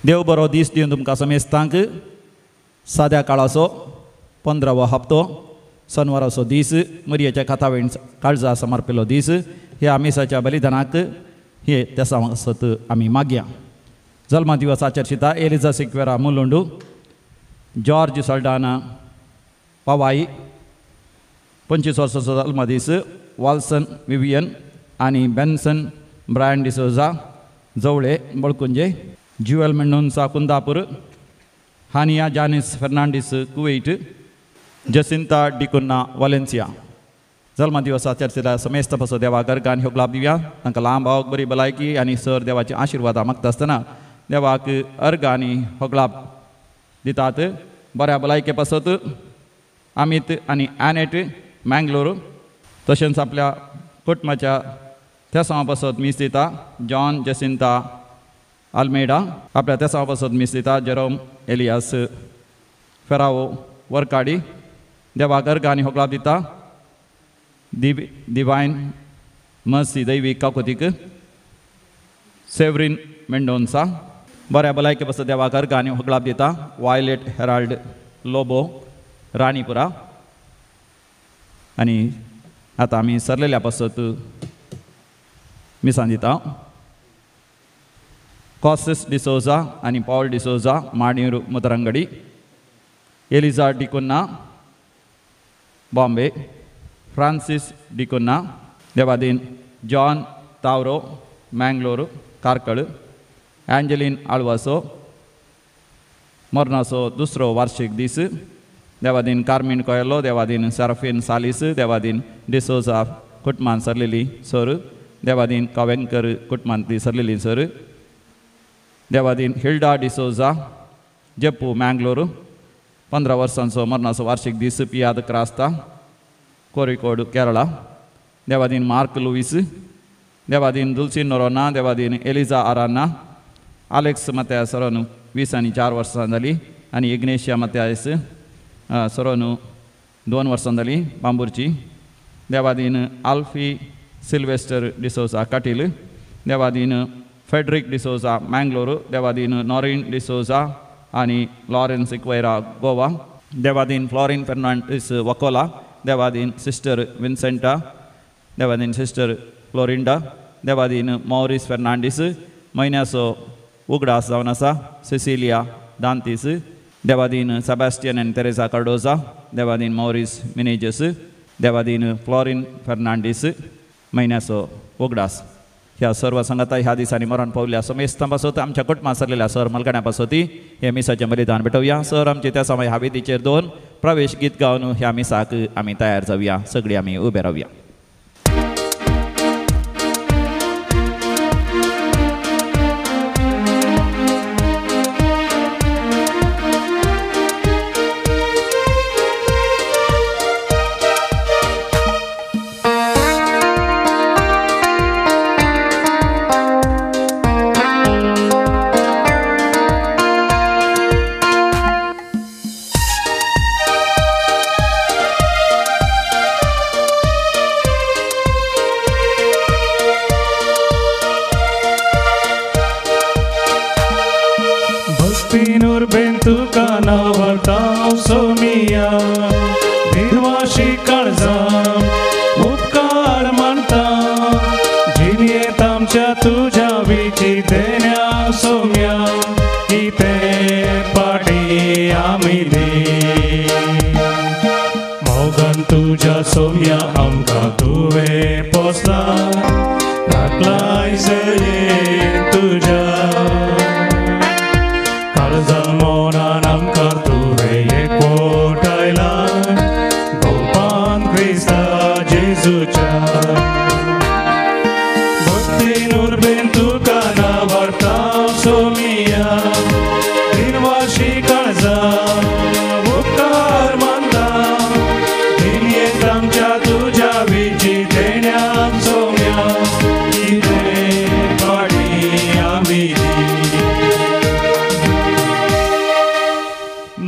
देव बरो दीस दिवन तुमकां समेस्तांक साद्या काळाचो 15वो हप्तो शनवाराचो दीस मरयेच्या कातावेण काळजा समर्पिल्लो दीस ह्या मिसाच्या बलिदानाक हे त्या सत आमी मागया. जल्मा दिवस आचरशिता एलिझा सिक्वेरा मुलुंडू, जॉर्ज सल्डाना पवाई 25 वर्साचो जल्मा दीस, वॉल्सन विवियन आनी बेन्सन ब्रायन डिसोजा जवळे बळकुंजे, ज्युएल मेंडोन्सा कुंदापूर, हानिया जानिस फर्नांडीस कुवेट, जसिंता डिकुन्ना वालेन्सिया. जल्मा दिवस आचरशिता समेस्त पासो देवा गर्गान ह्यो लाभ दिवया. तांकां लांब आवाक बरी भलायकी आनी सर देवाचे आशिर्वाद मागता आसतना देवाक अर्ग आनी होगलाब दितात. बऱ्या भलायके पासत अमित आनी एनेट मँगलोर, तशेंच आपल्या कुटुंबाच्या त्या पासत मीस दिता. जॉन जसिंता आल्मेडा आपल्या त्या पासत मीस दिता. जेरोम एलियास फेरावो वरकाडी देवाक अर्ग आनी होगलाब दिता. डिवायन मर्सी दैवीक काकोतीक सेवरीन मेंडोन्सा बऱ्या भलायके पासत देवाक अर्ग आनी होगलाब दिता. वायलेट हेराल्ड लोबो राणीपुरा. आनी आतां आमी सरलेल्या पासत मिसान दिता. कॉसिस डिसोजा आनी पॉल डिसोजा माडीर मुतरंगडी, एलिझा डिकुन्ना बॉम्बे, फ्रांसिस डिकुन्ना देवादीन, जॉन तावरो मँगलोर कारकळ, एंजेलिन आळवासो मरणाचो दुसरो वार्षिक दीस देवादीन, कार्मिन कोयलो देवादीन, सारफीन सालीस देवादीन, डिसोजा कुटुंबान सरलेली सर देवादीन, कावेंकर कुटुंबांतली सरलेली सर देवादीन, हिल्डा डिसोजा जेप्पू मँगलोर 15 वर्सांचो मरणाचो वार्षिक दीस पियाद क्रास्ता कोरिकोड केरळा देवादीन, मार्क लुईस देवादीन, दुल्सिन नोरोना देवादीन, एलिझा आराना, आलेक्स मत्यास सरोन 20 आनी 4 वर्सां जाली आनी इग्नेशिया मत्यास सरोन 2 वर्सां जाली बांबूरची देवादीन, आल्फी सिल्वेस्टर डिसोजा काटील देवादीन, फेडरिक डिसोजा मँगलोर देवादीन, नॉरिन डिसोजा आनी लॉरेन्स इक्वेरा गोवा देवादीन, फ्लोरिन फर्नांडीस वकोला देवादीन, सिस्टर विन्सेंटा देवादीन, सिस्टर फ्लोरिंडा देवादीन, मॉरिस फर्नांडीस म्हयन्याचो उगडास जावन आसा. सिसिलिया दांतीस देवादीन, सेबास्टियन एन तेरेसा कार्डोजा देवादीन, मॉरिस मिनेजस देवादीन, फ्लोरिन फर्नांडीस म्हयन्याचो उगडास. ह्या सर्व संगता ह्या दिसांनी मरण पावल्या समेस्तां पासत आमच्या कुटुंबां सरलेल्या सर मलगण्या पासती हे मिसाचें बलिदान भेटोवया. सर आमचे त्या समय हावेदीचेर 2 प्रवेश गीत गावन ह्या मिसाक आमी तयार जावया. सगळीं आमी उबे रावया.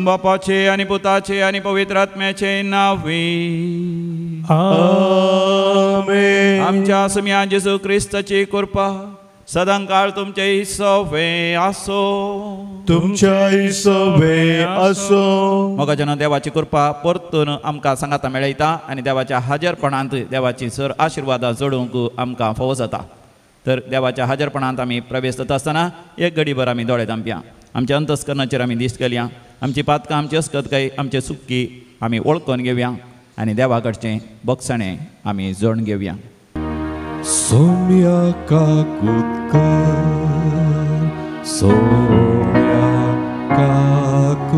बापाचे आणि पुताचे आणि पवित्र आत्म्याचे नावे आमेन. आमच्या सम्या जेजू ख्रिस्ताची कृपा सदांकाळ तुमचे सवे आसो. तुमच्या सवे आसो. मोगा जन देवाची कृपा परतून आमकां सांगाता मेळयता आनी देवाच्या हाजरपणांत देवाची सर आशिर्वादां जोडूंक आमकां फावो जाता. तर देवाच्या हाजरपणांत आमी प्रवेश जाता आसतना एक घडीभर आमी दोळे धांपया. आमच्या अंतस्करणाचेर आमी दिश्ट केल्या. आमची पातकां आमची अस्कतकाय आमचे सुक्की आमी वळखून घेवया आनी देवा कडचें बक्षणें आमी जोडून घेवया. सोम्या काकुतकर, सोम्या काकुतकर,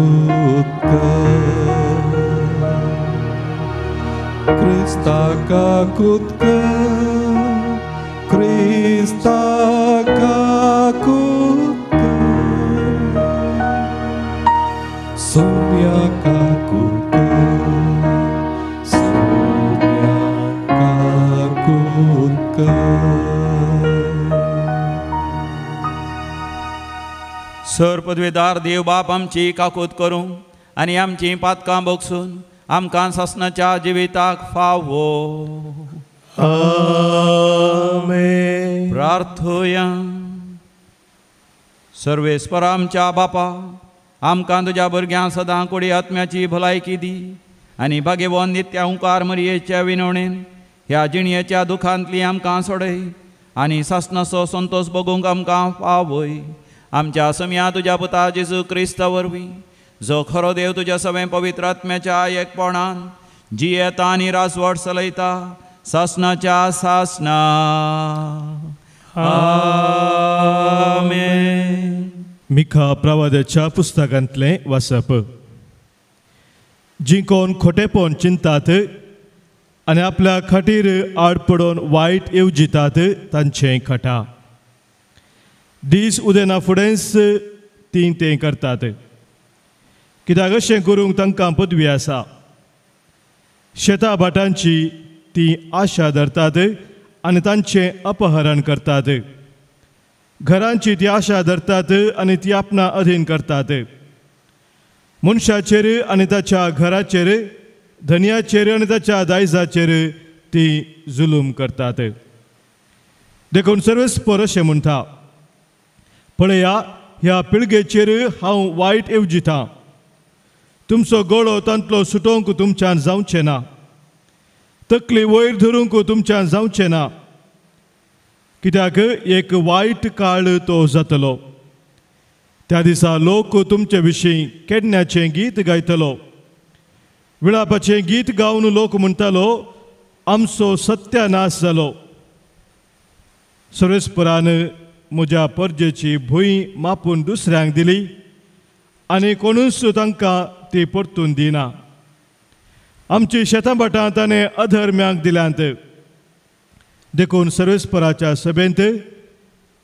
क्रिस्ता काकुतकर, क्रिस्ता काकुतकर, सोम्या काकुतकर, सोम्या सर पदवेदार देव बाप आमची काकूत करूं आनी आमची पातकां बगसून आमकां सासणाच्या जिविताक फावो. आमेन. प्रार्थुया. सर्वेस्परा आमच्या बापा, आमकां तुज्या भुरग्यांक सदां कुडी आत्म्याची भलायकी दी आनी भाग्यवान नित्या ओंकार मरयेच्या विनवणेन ह्या जिणयेच्या दुखांतली आमकां सोडय आनी सासणाचो संतोष बगूंक आमकां फावय. आमच्या समिया तुज्या पुता जेजू क्रिस्ता वरवीं जो खरो देव तुज्या सगळे पवित्र आत्म्याच्या एकपणान जियेता आनी रासवट चलयता सासणाच्या सासणा. आमेन. मिखा प्रवाद्याच्या पुस्तकांतलें वाचप. जी कोण खोटेपण चिंतात आनी आपल्या खातीर आड पडोवन वायट येवजितात तांचें खटा. दीस उदेना फुडेंच तीं तें करतात. कित्याक अशें करूंक तांकां पदवी आसा. शेता भाटांची तीं आशा धरतात आनी तांचें अपहरण करतात. घरांची ती आशा धरतात आनी ती आपणा अधीन करतात. मनशाचेर आनी ताच्या घराचेर, धन्याचेर आनी ताच्या दायजाचेर ती जुलूम करतात. देखून सर्वेस्पर अशें म्हणटा, पळया ह्या पिळगेचेर हांव वायट येवजितां. तुमचो गळो तांतलो सुटोवंक तुमच्यान जावचें ना. तकली वयर धरूंक तुमच्यान जावचें ना. कित्याक एक वायट काळ तो जातलो. त्या दिसा लोक तुमचे विशीं केडण्याचें गीत गायतलो. विलापाचें गीत गावन लोक म्हणटालो, आमचो सत्यानाश जालो. सर्वेस्परान म्हज्या परजेची भूंय मापून दुसऱ्यांक दिली आनी कोणूच तांकां ती परतून दिना. आमची शेतां भाटां ताणें अधर्म्यांक दिल्यांत. देखून सर्वेस्पराच्या सभेंत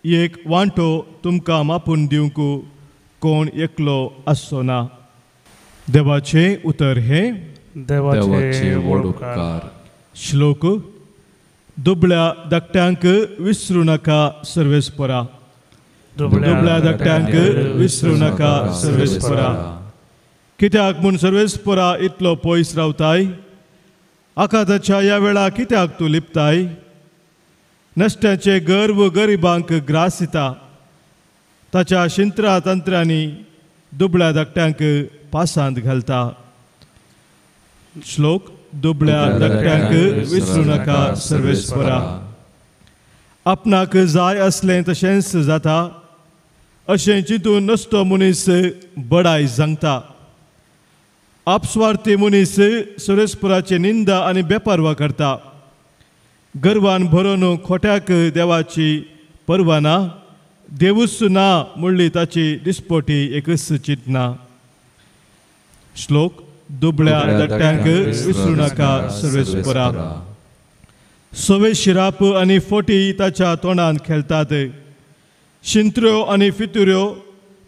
एक वांटो तुमकां मापून दिवंक कोण एकलो आसचो ना. देवाचें उतर हें. देवाचे व्हड उपकार. श्लोक. दुबळ्या धाकट्यांक विसरूं नाका सर्वेस्परा. दुबळ्या धाकट्यांक विसरूं नाका सर्वेस्परा. कित्याक म्हूण सर्वेस्परा इतलो पयस रावताय? आकाताच्या ह्या वेळा कित्याक तूं लिपताय? नश्ट्याचे गर्व गरिबांक ग्रासिता. ताच्या शिंत्रा तंत्रांनी दुबळ्या धाकट्यांक पासांत घालता. श्लोक. दुबळ्या धाकट्यांक विसरूं नाका सर्वेस्परा. आपणाक जाय असलें तशेंच जाता अशें चिंतून नसतो मनीस बडाय सांगता. आपस्वार्थी मनीस सर्वेस्पराची निंदा आनी बेपारवा करता. गर्वान भरून खोट्याक देवाची परवा ना. देवूच ना म्हणली ताची दिसपोटी एकच चिंतना. श्लोक. दुबळ्या धाकट्यांक विसरूं नाका सर्वेस्परा. सवे शिराप आनी फोटी ताच्या तोंडान खेळटात. शिंत्र्यो आनी फितुऱ्यो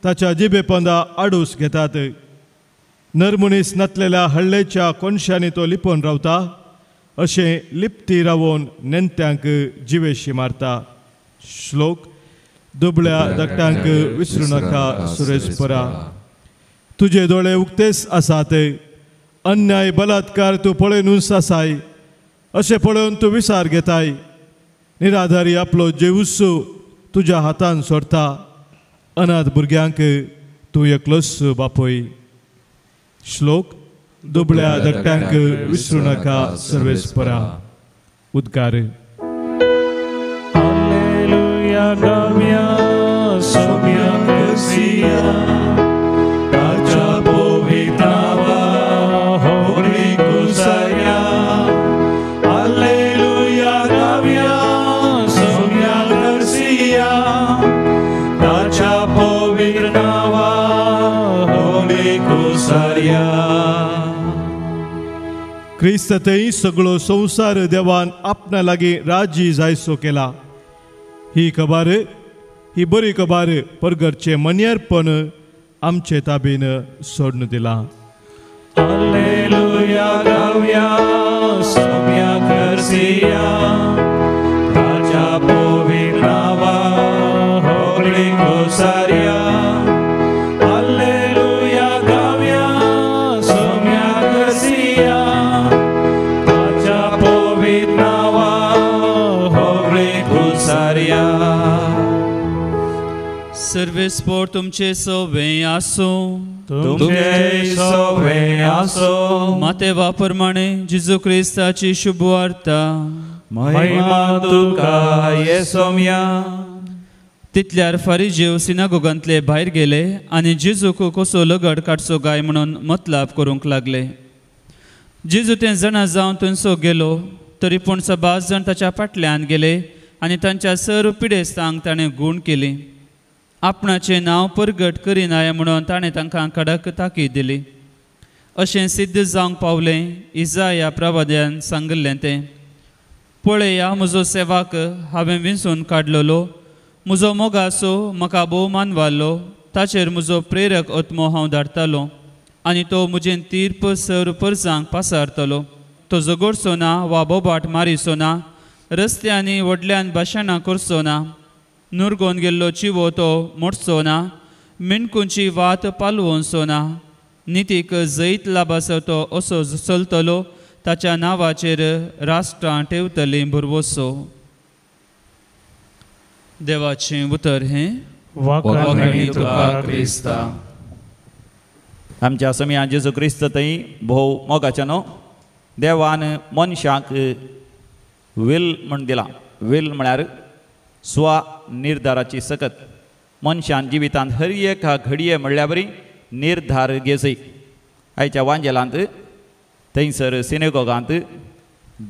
ताच्या जिबेपंदा आडूस घेतात. नर मनीस नातलेल्या हळ्ळेच्या कोनशांनी तो लिपोवन रावता. अशें लिपती रावून नेण्ट्यांक जिवेशी मारता. श्लोक. दुबळ्या धाकट्यांक विसरूं नाका सर्वेस्परा. तुजे दोळे उक्तेच आसात. अन्याय बलात्कार तूं पळयनूच आसाय. अशें पळोवन तूं विसार घेताय. निराधारी आपलो जेवूस तुज्या हातान सोडता अनाथ भुरग्यांक तूं एकलोच बापोय. श्लोक. दुबळ्या धाकट्यांक विसरू नाका सर्वेस्परा. उद्गार. Alleluia Gavia Somia Persia Raja Povitava Holy Kusaya. Alleluia Gavia Somia Persia Raja Povitava Holy Kusaya. क्रिस्ततय सगळो संसार देवान आपणा लागीं राजी जायसो केला. ही खबर, ही बरी खबर परगरचे मन्यारपण आमचे ताबेन सोडून दिला. Alleluia Gavia Somia Persia Raja Povitava Holy Kusaya. Alleluia Gavia Somia Persia Raja Povitava Holy Kusaya. सर्वेस्पोर तुमचे सोवे आसो. तुमचे सोवे आसो. मातेवा प्रमाणे जिजू क्रिस्ताची शुभ वार्ता. महिमा तुका येसोम्या. तितल्यार फारिजेव सिनागोगांतले भायर गेले आनी जेजूक कसो लगड काडचो काय म्हणून मतलाब करूंक लागले. जेजू ते जाणा जावन थंयसो गेलो तरी पूण 6 जाण ताच्या फाटल्यान गेले आनी तांच्या सर्व पिडेस्तांक ताणें गूण केली. आपणाचें नांव परगट करिनाय म्हणून ताणें तांकां कडक ताकीद दिली. अशें सिद्ध जावंक पावलें इसाया प्रवाद्यान सांगलें तें. पळया म्हजो सेवाक हांवें विंचून काडलेलो. म्हजो मोगासो म्हाका भोव मानवालो. ताचेर म्हजो प्रेरक आत्मो हांव धाडटलो आनी तो म्हजें तीर्प सर्व परजांक पासारतलो. तो झगडचो ना वा बोबाट मारिचो ना. रस्त्यांनी व्हडल्यान भाशणां करचो ना. नुरगोवन गेल्लो चिवो तो मोडचो ना. मिणकुंची वात पालवोवचो ना. नितीक जैत लाबासो तो असो चलतलो. ताच्या नांवाचेर राष्ट्रां ठेवतलीं बुरवोसो. देवाचें उतर हें. वखणी तुका क्रिस्ता. आमच्या समिया जेजू क्रिस्त थंय भोव मोगाचें न्हू. देवान मनशाक विल म्हण दिला. विल म्हळ्यार स्व निर्धाराची सकत. मनशान जिवितांत हर एक घडये म्हणल्या बरी निर्धार घेजय. आयच्या वांजेलांत थंयसर सिनेगोगांत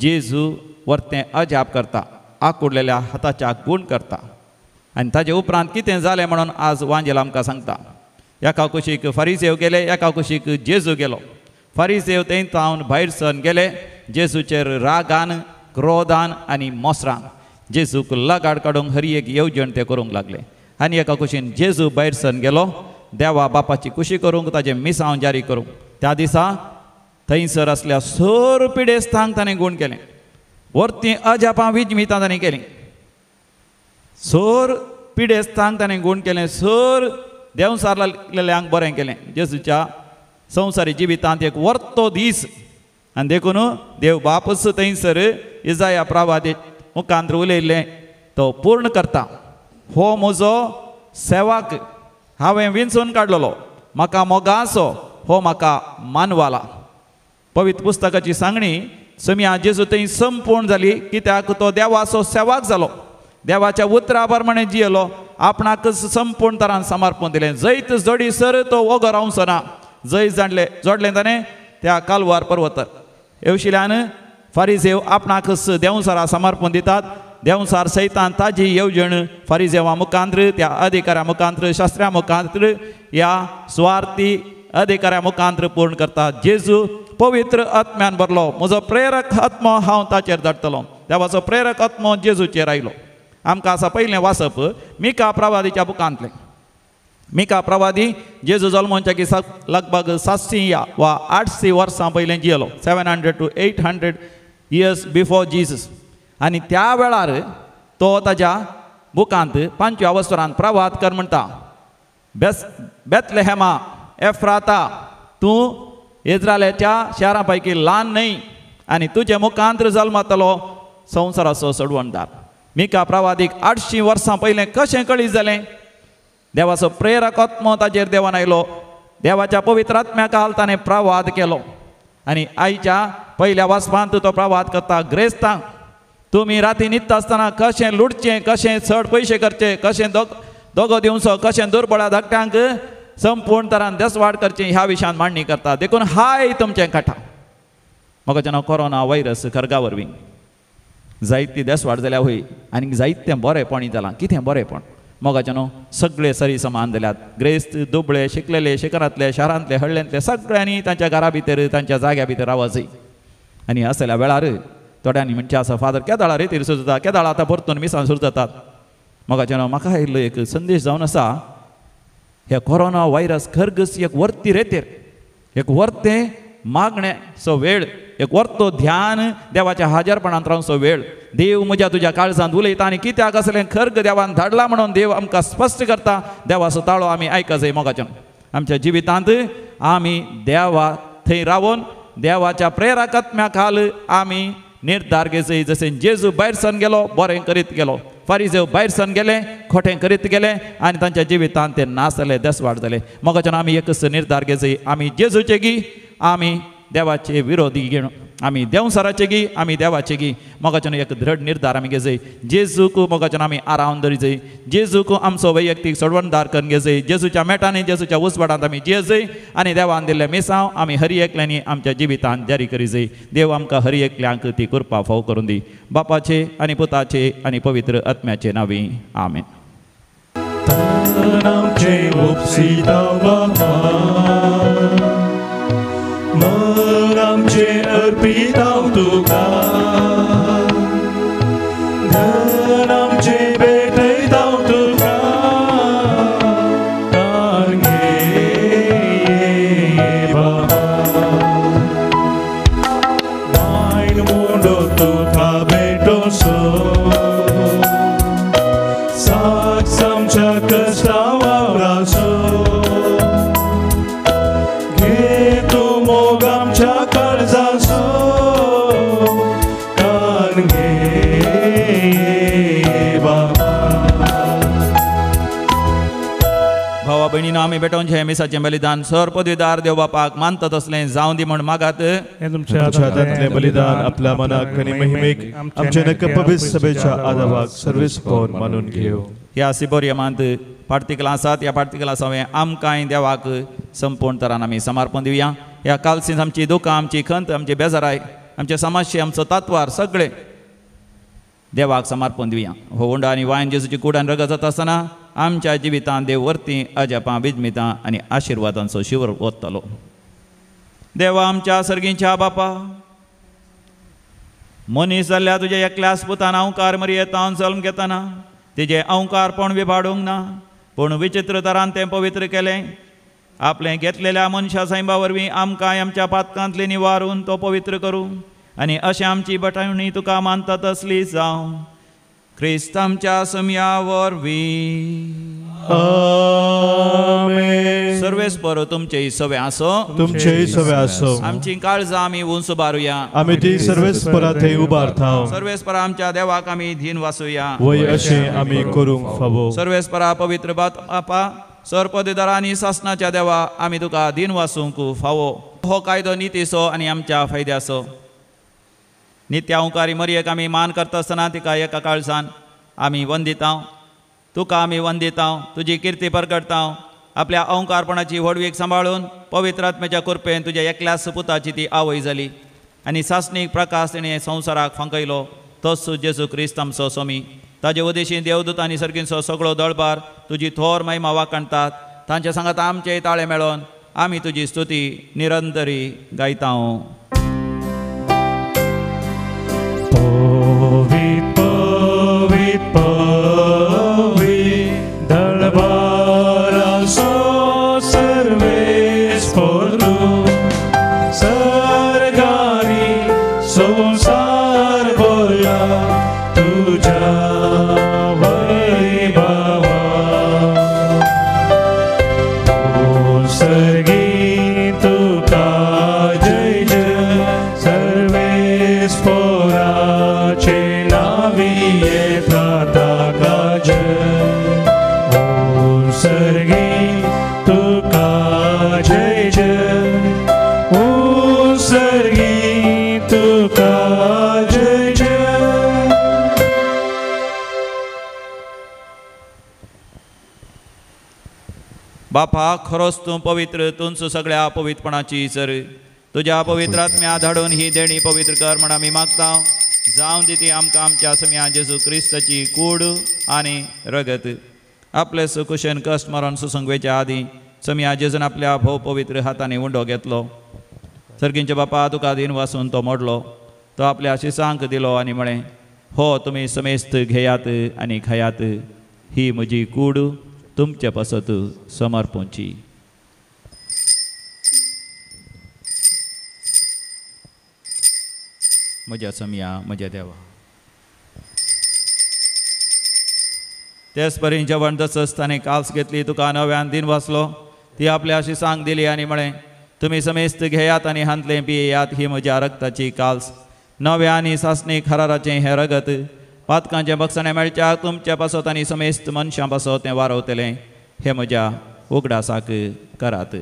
जेजू वर्तें अजाप करता. आंकुडलेल्या हाताच्या गूण करता आनी ताजे उपरांत कितें जालें म्हणून आज वांजेल आमकां सांगता. एका कुशीक फारिसेव गेले, एका कुशीक जेजू गेलो. फारिसेव थंयतावन भायर सरून गेले जेजूचेर रागान, क्रोधान आनी मोसरान. जेजूक लगाड काडूंक हर एक येवजण ते करूंक लागले. आनी एका कुशीन जेजू भायर सरून गेलो देवा बापाची खुशी करूंक, ताजें मिसांव जारी करूंक. त्या दिसा थंयसर असल्या सर्व पिडेस्तांक ताणें गूण केलें. वर्तीं अजापां विजमितां ताणें केलीं. सर पिडेस्तांक ताणें गूण केलें. सर देंवसारलेल्यांक बरें केलें. जेजूच्या संवसारी जिवितांत एक वर्तो दीस आनी देखून देव बापूच थंयसर इसाया प्रवादी मुखांत उलयल्लें तो पूर्ण करता. हो म्हजो सेवाक हांवें विंचून काडलेलो. म्हाका मोगासो हो म्हाका मानवाला. पवित्र पुस्तकाची सांगणी समिया जेजू थंय संपूर्ण जाली कित्याक तो देवाचो सेवाक जालो. देवाच्या उतरा प्रमाणे जियेलो. आपणाकच संपूर्ण तरान समर्पण दिलें. जैत जडीसर तो वगो रावचो ना. जैत जोडलें ताणें त्या कालवार पर्वतार. येवशिल्ल्यान फारिसेव आपणाकच देंवसारा समर्पण दितात. देंवसार सैतान ताजी येवजण फारिसेवा मुखांत्र, त्या अधिकाऱ्या मुखांत्र, शास्त्र्या मुखांत्र, ह्या स्वार्थी अधिकाऱ्या मुखांत्र पूर्ण करता. जेजू पवित्र आत्म्यान भरलो. म्हजो प्रेरक आत्मो हांव ताचेर धाडटलो. देवाचो प्रेरक आत्मो जेजूचेर आयलो. आमकां आसा पयलें वाचप मिका प्रवादीच्या बुकांतलें. मिका प्रवादी जेजू जल्माच्या दिसाक लगभग 700 वा 800 वर्सां पयलें जियेलो. 700 to 800 years बिफोर जीसस. आनी त्या वेळार तो ताच्या बुकांत 5व्या वस्त्रांत प्रवाद कर म्हणटा. बेथलेहेमा एफ्राता, तूं इस्रायलाच्या शारां पैकी ल्हान न्हय आनी तुजे मुखांत्र जल्मतलो संवसाराचो सोडवणदार. मिका प्रवादीक 800 वर्सां पयलें कशें कळीत जालें. देवाचो प्रेरक आत्मो ताचेर देवान आयलो. देवाच्या पवित्र आत्म्या काल ताणें प्रवाद केलो आनी आयच्या पयल्या वाचपांत तो प्रवाद करता. ग्रेस्तांक तुमी राती न्हिदता आसतना कशें लुटचें, कशें चड पयशे करचे, कशें दोगो दिवचो, कशें दुर्बळा धाकट्यांक संपूर्ण तरान देसवाड करचें ह्या विशयान मांडणी करता. देखून हाय तुमचें काटा. म्हाका जेन्ना कोरोना वायरस खरगा वरवीं जायती देसवाड जाल्या हूंय आनी जायतें बरेंपण जालां. कितें बरेंपण मोगाचें न्हू. सगळे सरी समान जाल्यात. ग्रेस्त दुबळे शिकलेले शिखरांतले शारांतले हळ्ळ्यांतले सगळ्यांनी तांच्या घरा भितर तांच्या जाग्या भितर रावच जाय. आनी असल्या वेळार थोड्यांनी म्हणचे आसा फादर केदाळा रेतीर सुरू जाता, केदाळा आतां परतून मिसां सुरू जातात. मोगाचें न्हू. म्हाका आयिल्लो एक संदेश जावन आसा. हे कोरोना वायरस खरगस एक वर्ती रेतेर, एक वर्तें मागण्याचो वेळ, एक वर्तो ध्यान देवाच्या हाजरपणांत रावचो वेळ. देव म्हज्या तुज्या काळजांत उलयता आनी कित्याक असलें खर्ग देवान धाडला म्हणून देव आमकां स्पश्ट करता. देवाचो ताळो आमी आयका जाय. मोगाचें आमच्या जिवितांत आमी देवा थंय रावून देवाच्या प्रेरक आत्म्या खाल आमी निर्धार घेवचो. जशें जेजू भायर सरून गेलो बरें करीत गेलो, फारिजेव भायर सरून गेले खोटें करीत गेले आनी तांच्या जिवितांत ते नास जाले, देसवाड जाले. मोगाचें आमी एकच निर्धार घेवचो. आमी जेजूचे गी, आमी देवाचे विरोधी घेवन, आमी देवसराचे गी, आमी देवाचे गी. मोगाचें एक दृढ निर्धार आमी घेवचो. जेजूक मोगाचें आमी आरावन धरचो. जेजूक आमचो वैयक्तीक सोडवणदार करून घेवचो. जेजूच्या मेटांनी जेजूच्या उसवाडांत आमी जियेचो आनी देवान दिल्ले मिसांव आमी हरी एकल्यांनी आमच्या जिवितांत जारी करीचो. देव आमकां हरी एकल्यांक ती कृपा फाव करून दी. बापाचे आनी पुताचे आनी पवित्र आत्म्याचे नांवी आमेन. आमचे अर्पिताव तुका, धन आमचे भेटयताव तुका. बाबा वायन मोडो तुका भेटोसो, साक्ष आमच्या कष्टा वावरासो. भावा भयणीनो आमी बेटोवचें हे मिसाचें बलिदान सर पदवीदार देव बापाक मानता तसलें जावं दी म्हण मागात. तुमच्या हातांतलें बलिदान आपल्या मनाक आनी महिमेक आमच्या नक्क पवित्र सभेच्या आदाराक सर्वेस्पर मानून घेव. ह्या सिबोरियमांत पार्टिकल आसात. ह्या पार्टिकलास हांवें आमकांय देवाक संपूर्ण तरान आमी समर्पण दिवया. ह्या कालसीन आमची दुखां, आमची खंत, आमची बेजाराय, आमचे समाजचे, आमचो तात्वार सगळे देवाक समर्पण दिवया. हो हुंडा आनी वायन जेजूची कुडान रगत जाता आसतना आमच्या जिवितांत देव वर्ती अजापां बिजमितां आनी आशिर्वादांचो शिवर ओततलो. देवा आमच्या सर्गीच्या बापा, मनीस जाल्ल्या तुज्या एकल्याच पुतान अवकार मरयेतावन जल्म घेतना तेजे अवकारपण विभाडूंक ना, पूण विचित्र तरान तें पवित्र केलें. आपलें घेतलेल्या मनशा सैमा वरवीं आमकांय आमच्या पातकांतली निवारून तो पवित्र करूं आनी अशें आमची बटावणी तुका मानता तसली जावं. क्रिस्त आमच्या समया वरवीं. आमेन. सर्वेस्पर तुमचे सवे आसो. तुमचे सवे आसो. आमची काळजां आमी उंच उबारुया. आमी ती सर्वेस्परा थंय उबारताव. सर्वेस्परा आमच्या देवाक आमी धीन वासुया. वय अशें आमी करूंक फावो. सर्वेस्परा पवित्र बापा, सरपदीदारांनी शासनाच्या देवा आमी तुका दिन वासूंक फावो. हो कायदो नितीचो आनी आमच्या फायद्याचो. नित्या ओंकारी मरयेक आमी मान करता आसतना तिका एका काळजान आमी वंदितांव. तुका आमी वंदितांव, तुजी किर्ती परगडतांव. आपल्या अवकारपणाची व्हडवीक सांबाळून पवित्र आत्म्याच्या कृपेन तुज्या एकल्याच पुताची ती आवय जाली आनी सासणीक प्रकाश तिणें संवसाराक फंकयलो. तोच जेजू क्रिस्त आमचो स्वामी. ताजे उदेशी देवदूत आनी सर्गींचो सगळो दळबार तुजी थोर महिमा वाकणतात. तांचे सांगात आमचे ताळे मेळोन आमी तुजी स्तुती निरंतरी गायतांव. सर्वेस्पराचे नावी येता. जय जय उत्सर्गी तुका जय जय. बापा खरोच तूं पवित्र, तूंच सगळ्या पवित्रपणाची सर. तुझ्या पवित्र आत्म्या धाडून ही देणी पवित्र कर म्हण आमी मागता. जावं दी ती आमकां आमच्या समिया जेजू क्रिस्ताची कूड आनी रगत. आपले सुकुशेन कश्ट मरण सुसंगवेच्या आदी समिया जेजून आपल्या भोव पवित्र हातांनी उंडो घेतलो. सर्गींचे बापा तुका दिन वासून तो मोडलो. तो आपल्या शिसांक दिलो आनी म्हळें, हो तुमी समेस्त घेयात आनी खायात. ही म्हजी कूड तुमचे पासत समर्पूंची. म्हज्या समिया म्हज्या देवा. तेच परीन जेवण जसं ताणें काल्स घेतली तुका नव्यान दिन वाचलो. ती आपल्या शिसांक दिली आनी म्हळें, तुमी समेस्त घेयात आनी हांतले पियेयात. ही म्हज्या रक्ताची काल्स, नव्या आनी सासणीक हराराचें हें रगत. पातकांचें बक्षणें मेळच्या तुमच्या पासत आनी समेस्त मनशां पासत तें वारवतलें. हे म्हज्या उगडासाक करात.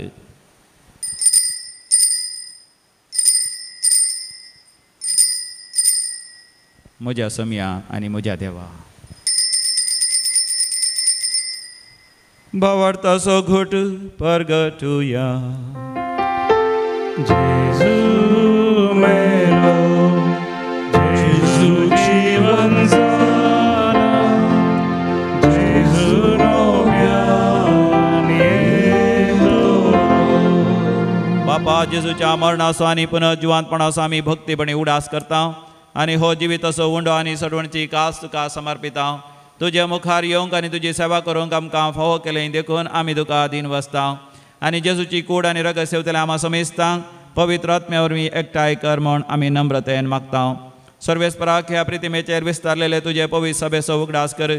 म्हज्या समिया आनी म्हज्या देवा. भावार्थाचो घोट परगटुया. जेजू मेलो, जेजू जीवन जाला, जेजू नव्यान येतो. बापा जेजूच्या मरणाचो आनी पुनर्जिवांतपणाचो आमी भक्तीपणी उडास करता. आनी हो जिवीत असो उंडो आनी सडवणची कास तुका समर्पिता. तुजे मुखार येवंक आनी तुजी सेवा करूंक आमकां फावो केलें देखून आमी तुका दिन वसता. आनी जेजूची कूड आनी रगत सेवतले आमा समेस्तांक पवित्र आत्म्या वरवीं एकठांय कर म्हूण आमी नम्रतेन मागता. सर्वेस्पराक ह्या प्रितिमेचेर विस्तारलेले तुजे पवित्र सभेचो उगडास कर.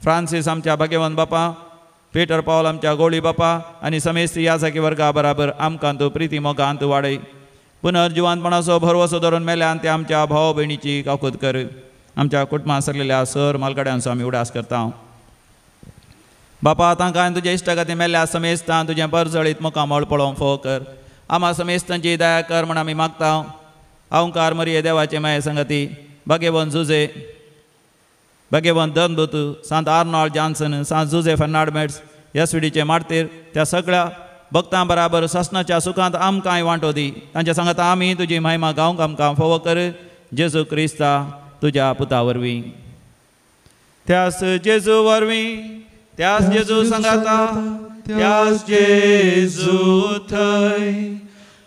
फ्रांसीस आमच्या भाग्यवंत बापा, पीटर पॉल आमच्या गोळी बापा आनी समेस्त याजकी वर्गा बराबर आमकां तूं प्रिती मोगांत वाडय. पुनर्जिवांतपणाचो भरवसो धरून मेल्यान ते आमच्या भाव भयणीची काकूत कर. आमच्या कुटुंबां सरलेल्या सर मालगड्यांचो आमी उडास करता. बापा तांकां तुजे इश्टगती मेल्ल्या समेस्तां तुजें परजळीत मुखामळ पळोवंक फोव कर. आमा समेस्तांची दया कर म्हण आमी मागता. अवंकार मरिये देवाचे माये संगती, भाग्यवंत जुजे, भाग्यवंत दनदूत, सांत आर्नॉल्ड जॉन्सन, सांत जुजे फर्नांडमेट्स, एसविडीचे मार्तीर, त्या सगळ्या भक्तां बराबर ससनाच्या सुखांत आमकांय वांटो दी. तांच्या सांगात आमी तुजी महिमा गावंक आमकां फोव कर. जेजू क्रिस्ता तुज्या पुता वरवीं. त्यास जेजू वरवीं, त्यास जेजू सांगाता, त्यास जेजू थंय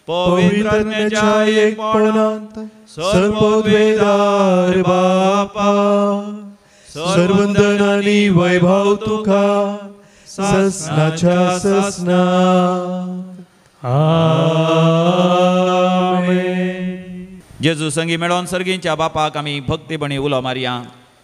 पवित्र आत्म्याच्या एकपणांत सर्वोद्वेदार बापा, सर्वंदन आनी वैभव तुका ससनाच्या ससना. आमेन. जेजू संगी मेळोन सर्गींच्या बापाक आमी भक्तीपणी उलो मारया.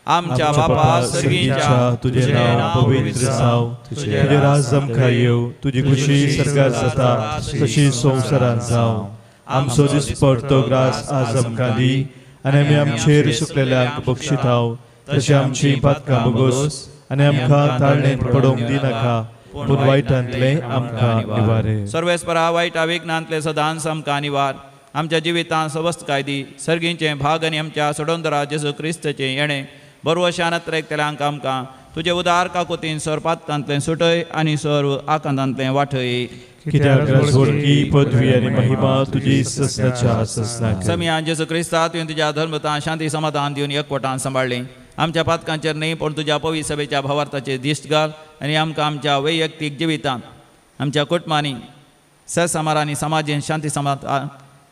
आमच्या बापा सर्गींच्या, तुझे नाव पवित्र जाव, तुझे राज आमकां येव, तुजी खुशी सर्गार जाता तशी संवसारांत जावं. आमचो दिसपडतो ग्रास आज आमकां दी, आनी आमी आमचेर सुकलेल्यांक बक्षिताव. तशी आमची पातकां बगोस, आनी आमकां ताळणेंत पडोवंक दिनाका, पूण वायटांतले आमकां निवारे. सर्वेस्परा वायटा विघ्नांतले सदांच आमकां निवार. आमच्या जिवितांत सवस्त कायदी सर्गींचे भाग आनी आमच्या सोडोंदरा जेजू क्रिस्ताचें येणें बरवशान एकतेल्यांक आमकां तुजे उदार काकुतीन सर पातकांतलें सुटय आनी सर्व आकांतांतलें वाठय. कित्याक राजवडकी पदवी आनी महिमा तुजी ससनाच्या ससनाक. समिया जेजू क्रिस्ता तुवें तुज्या धर्मतां शांती समाधान दिवन एकवटान सांबाळ्ळें. आमच्या पातकांचेर न्ही पूण तुज्या पवित्र सभेच्या भावार्थाचेर दिश्ट घाल आनी आमकां आमच्या वैयक्तीक जिवितांत, आमच्या कुटुंबांनी, सहसमारांनी, समाजीन शांती समाधान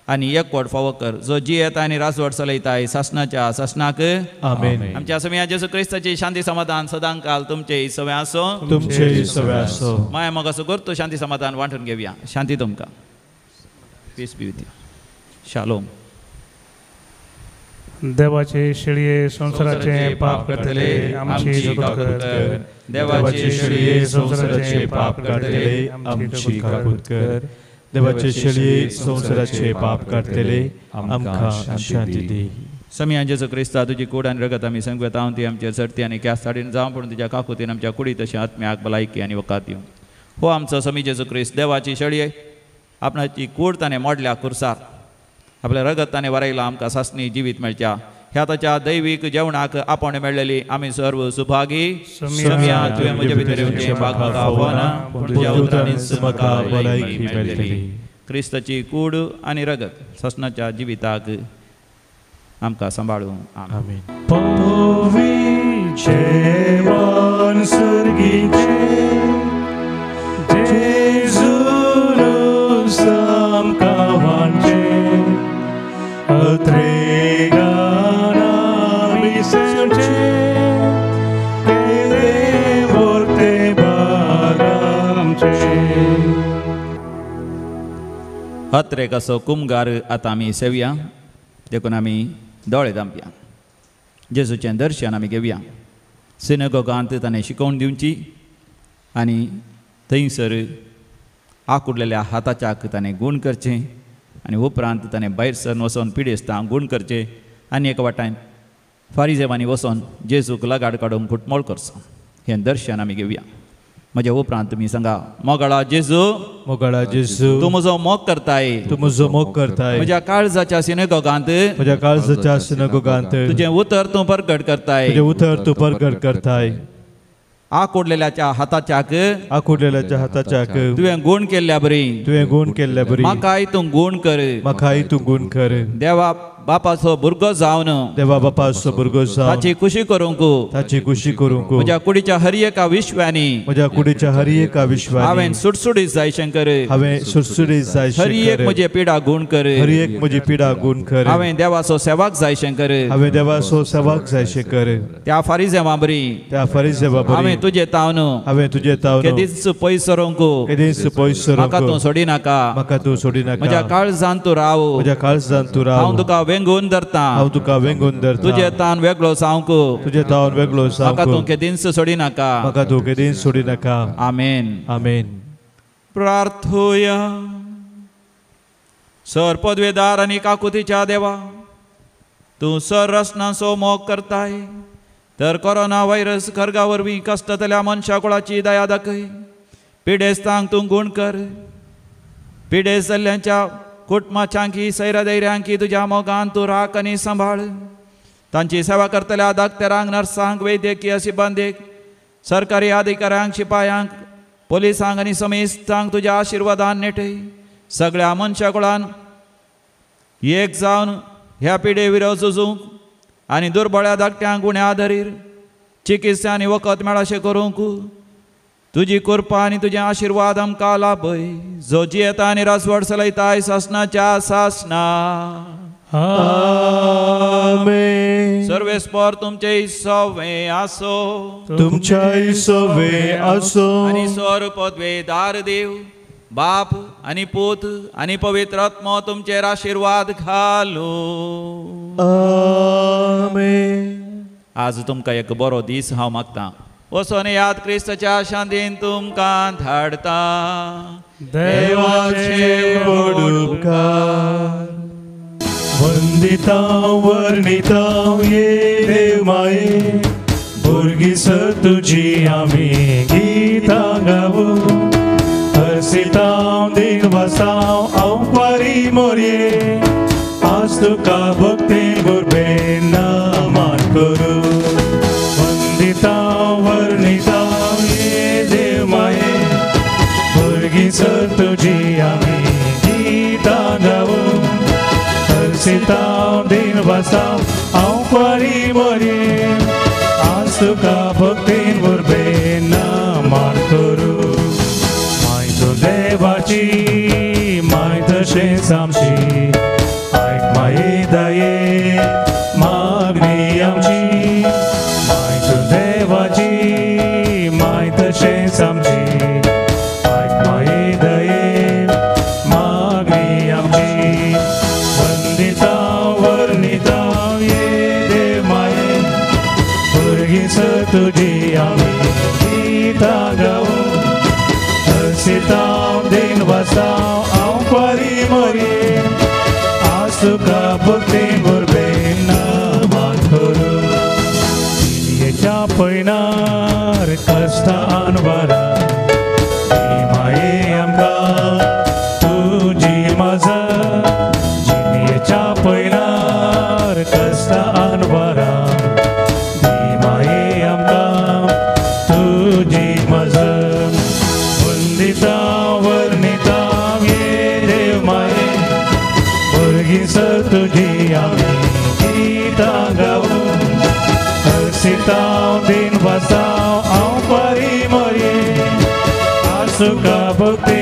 आनी एकवट फावो कर. जो जी येता आनी राजवट चलयताय ससनाच्या ससनाक. आमेन. आमच्या समिया जेजू क्रिस्ताची शांती समाधान सदांकाल तुमचे सवय आसो. तुमचे सवय आसो. माया मोगाचो करतो शांती समाधान वांटून घेवया. शांती तुमकां. Peace be with you. Shalom. देवाचे शेळये संसाराचे पाप करतले आमची जगत कर. देवाचे शेळये संसाराचे पाप काढतले आमची काकूत कर. देवाचे शेळये संसाराचे पाप काढतले आमकां शांती दी. समिया जेजू क्रिस्ता तुजी कूड आनी रगत आमी संगवेता ती आमचेर सर्ती आनी क्यास साडीन जावं पूण तुज्या काकुतीन आमच्या कुडी तशें आत्म्याक भलायकी आनी वकात दिवं. हो आमचो समी जेजू क्रिस्त देवाची शळये आपणाची कूड ताणें मोडल्या कुर्सार आपल्या रगत ताणें वरयलां आमकां सासणी जिवीत मेळच्या ह्या ताच्या दैवीक जेवणाक आपण मेळलेली आमी सर्व सुभागी सम्या तुवें म्हजे भितर येवचें म्हाका आव्हाना तुज्या उतरांनीच म्हाका भलायकी मेळटली क्रिस्ताची कूड आनी रगत ससनाच्या जिविताक आमकां सांबाळूं आमीन. जेवण सुर्गीचे जेजून आमकां वांचे अत्रेगान आमी सेवचे तेरे वर्ते बाग आमचे. हत्रे कसो कुमगार आतां आमी सेवया देखून आमी दोळे धांपया जेजूचें दर्शन आमी घेवया सिनेगोगांत ताणें शिकोवन दिवची आनी थंयसर आंकुडलेल्या हाताच्याक ताणें गूण करचें आनी उपरांत ताणें भायर सरून वचोन पिडेस्तांक गूण करचें आनी एका वाटान फारिजेवांनी वचोन जेजूक लगाड काडून फुटमोळ करचो हें दर्शन आमी घेवया. म्हज्या उपरांत तुमी सांगा मोगळा जेजू मोगळा जेजू तूं म्हजो मोग करताय तूं म्हजो मोग करताय म्हज्या काळजाच्या सिनेगोगांत म्हज्या काळजाच्या सिनेगोगांत तुजें उतर तूं प्रकट करताय तुजें उतर तूं प्रकट करताय आंकुडलेल्याच्या हाताच्याक आंकुडलेल्याच्या हाताच्याक तुवें गूण केल्ल्या बरी तुवें गूण केल्ल्या बरी म्हाकाय तूं गूण कर म्हाकाय तूं गूण कर देवा बापाचो भुरगो जावन देवा बापाचो भुरगो जावन ताची खुशी करूंक ताची खुशी करूंक म्हज्या कुडीच्या हर एका विश्वांनी म्हज्या कुडीच्या हर एका विश्वांनी हांवें सुटसुडीत जायशें कर हांवें सुटसुडीत जायशें हर एक म्हजी पिडा गूण कर हर एक म्हजी पिडा गूण कर हांवें देवाचो सेवाक जायशें कर हांवें देवाचो सेवाक जायशें कर त्या फारिजेवा बरी त्या फारिजेवा बरी हांवें तुजें तावन हांवें तुजें तावन केदीच पयस सरूंक केदीच पयस म्हाका तूं सरूंक सोडी नाका म्हाका तूं सोडी म्हज्या नाका काळजांत तूं राव म्हज्या काळजांत तूं हांव राव तुका वेंगून धरतां हांव तुका वेंगून धरतां तुजें तान वेगळो सांगक तुजें तावन वेगळो म्हाका तूं सांग केदींच सोडी नाका म्हाका तूं केदीच सोडी नाका आमेन आमेन. प्रार्थोया सर पदवेदार आनी काकुतीच्या देवा तूं सर रसनाचो मोग करताय तर कोरोना व्हायरस खरगा वरवीं कश्टतल्या मनशा कुळाची दया दाखय पिडेस्तांक तूं गूण कर पिडेस्त जाल्ल्यांच्या कुटुंबाच्यांकी सैरादैऱ्यांकी तुज्या मोगान तूं राख आनी सांबाळ तांची सेवा करतल्या दाक्तेरांक नर्सांक वैद्यकीय सिब्बंदीक सरकारी अधिकाऱ्यांक शिपायांक पोलिसांक आनी समेस्तांक तुज्या आशिर्वादान नेटय सगळ्या मनशा कुळान एक जावन ह्या पिडे विरोध झुजूंक आनी दुर्बळ्या धाकट्यांक गुण्या आदारीर चिकित्सा आनी वखद मेळाशें करूंक तुजी कृपा आनी तुजें आशिर्वाद आमकां लाभय जो जियेता आनी रासवड चलयताय सासनाच्या सासना आमेन. सर्वेस्पर तुमचे सवे आसो तुमच्या सवे आसो आनी सर पदवेदार देव बाप आनी पूत आनी पवित्र आत्मा तुमचेर आशिर्वाद घालो आमेन. आज तुमकां एक बरो दीस हांव मागतां वचोन याद क्रिस्ताच्या शांतीन तुमकां धाडता देवाचे व्हड उपकार वंदिता वर्णिता ये देव माये भुरगीं सर तुजी आमी गितां गावू हरसितां दिनवासां हांव पारी मोरये आज तुका भक्ती गुरबेन नामान करूं वंदिता वर्णिता ये देव माये भुरगीं सर तुजी आमी गितां गावू हरसितां दिनवासां हांव पारी मोरये आज तुका भक्तीन गुरबेन नामान करूं माय तूं देवाची माय तशेंच आमची आयक माये दये मागणी आमची माय तूं देवाची माय तशेंच आमची आयक माये दये मागणी आमची वंदिता वर्णिता ये देव माये भुरगीं सर तुजी आमी गितां गावू हरसितां दिनवासां हांव पारी मोरये आज तुका भक्ती गुरबेन नामान करूं पयनार कश्टान वरां सर तुझी आम्ही गितां गाऊ हर्षितां दिन वासां हांव बरी मये आसुका भक्ती